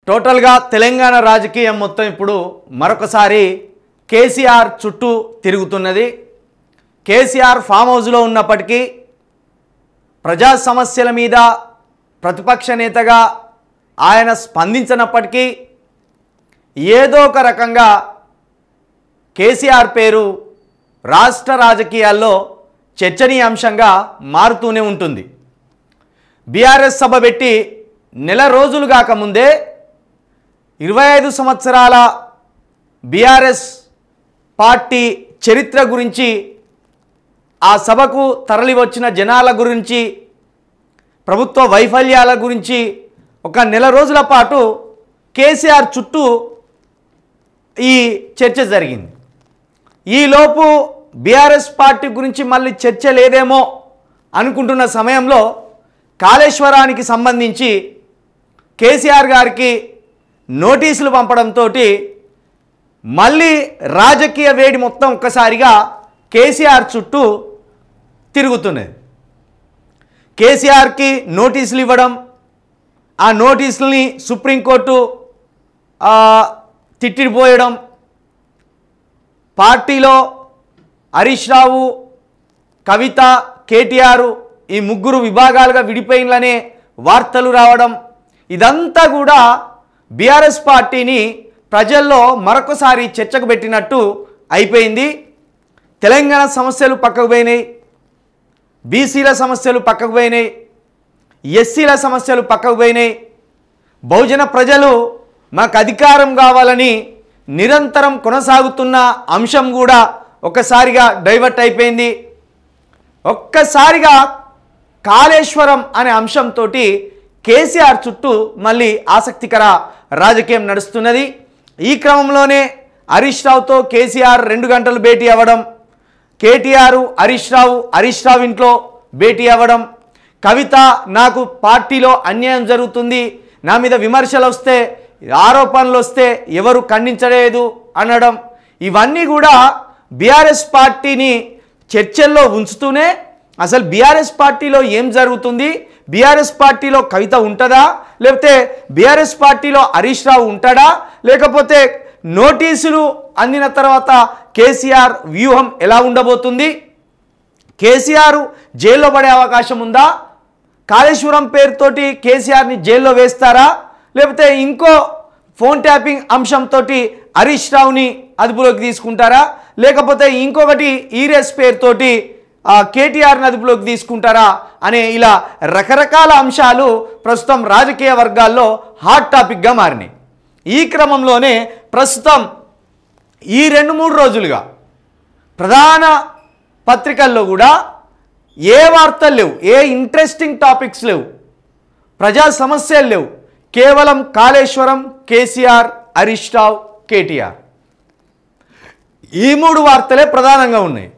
టోటల్గా తెలంగాణ రాజకీయం మొత్తం ఇప్పుడు మరొకసారి కేసీఆర్ చుట్టూ తిరుగుతున్నది. కేసీఆర్ ఫామ్ హౌస్లో ఉన్నప్పటికీ ప్రజా సమస్యల మీద ప్రతిపక్ష నేతగా ఆయన స్పందించినప్పటికీ ఏదో ఒక రకంగా కేసీఆర్ పేరు రాష్ట్ర రాజకీయాల్లో చర్చనీయాంశంగా మారుతూనే ఉంటుంది. బీఆర్ఎస్ సభ పెట్టి నెల రోజులు కాకముందే 25 సంవత్సరాల బీఆర్ఎస్ పార్టీ చరిత్ర గురించి, ఆ సభకు తరలి వచ్చిన జనాల గురించి, ప్రభుత్వ వైఫల్యాల గురించి ఒక నెల రోజుల పాటు కేసీఆర్ చుట్టూ ఈ చర్చ జరిగింది. ఈలోపు బీఆర్ఎస్ పార్టీ గురించి మళ్ళీ చర్చ లేదేమో అనుకుంటున్న సమయంలో కాళేశ్వరానికి సంబంధించి కేసీఆర్ గారికి నోటీసులు పంపడంతో మళ్ళీ రాజకీయ వేడి మొత్తం ఒక్కసారిగా కేసీఆర్ చుట్టూ తిరుగుతున్నది. కేసీఆర్కి నోటీసులు ఇవ్వడం, ఆ నోటీసుల్ని సుప్రీంకోర్టు తిట్టిపోయడం, పార్టీలో హరీష్ రావు, కవిత, కేటీఆర్ ఈ ముగ్గురు విభాగాలుగా విడిపోయినలనే వార్తలు రావడం, ఇదంతా కూడా బీఆర్ఎస్ పార్టీని ప్రజల్లో మరొకసారి చర్చకు పెట్టినట్టు అయిపోయింది. తెలంగాణ సమస్యలు పక్కకు పోయినాయి, బీసీల సమస్యలు పక్కకు పోయినాయి, ఎస్సీల సమస్యలు పక్కకు పోయినాయి. బహుజన ప్రజలు మాకు అధికారం కావాలని నిరంతరం కొనసాగుతున్న అంశం కూడా ఒక్కసారిగా డైవర్ట్ అయిపోయింది. ఒక్కసారిగా కాళేశ్వరం అనే అంశంతో కేసీఆర్ చుట్టూ మళ్ళీ ఆసక్తికర రాజకీయం నడుస్తున్నది. ఈ క్రమంలోనే హరీష్ రావుతో కేసీఆర్ 2 గంటలు భేటీ అవ్వడం, కేటీఆర్ హరీష్ రావు ఇంట్లో భేటీ అవ్వడం, కవిత నాకు పార్టీలో అన్యాయం జరుగుతుంది, నా మీద విమర్శలు వస్తే, ఆరోపణలు వస్తే ఎవరు ఖండించలేదు అనడం, ఇవన్నీ కూడా బీఆర్ఎస్ పార్టీని చర్చల్లో ఉంచుతూనే అసలు బీఆర్ఎస్ పార్టీలో ఏం జరుగుతుంది, బీఆర్ఎస్ పార్టీలో కవిత ఉంటుందా, లేకపోతే బీఆర్ఎస్ పార్టీలో హరీష్ రావు ఉంటాడా, లేకపోతే నోటీసులు అందిన తర్వాత కేసీఆర్ వ్యూహం ఎలా ఉండబోతుంది, కేసీఆర్ జైల్లో పడే అవకాశం ఉందా, కాళేశ్వరం పేరుతోటి కేసీఆర్ని జైల్లో వేస్తారా, లేకపోతే ఇంకో ఫోన్ ట్యాపింగ్ అంశంతో హరీష్ రావుని అదుపులోకి తీసుకుంటారా, లేకపోతే ఇంకొకటి ఈరేస్ పేరుతోటి కేటీఆర్ని అదుపులోకి తీసుకుంటారా అనే ఇలా రకరకాల అంశాలు ప్రస్తుతం రాజకీయ వర్గాల్లో హాట్ టాపిక్గా మారినాయి. ఈ క్రమంలోనే ప్రస్తుతం ఈ 2-3 రోజులుగా ప్రధాన పత్రికల్లో కూడా ఏ వార్తలు లేవు, ఏ ఇంట్రెస్టింగ్ టాపిక్స్ లేవు, ప్రజా సమస్యలు లేవు, కేవలం కాళేశ్వరం, కేసీఆర్, హరీష్ రావు, కేటీఆర్, ఈ 3 వార్తలే ప్రధానంగా ఉన్నాయి.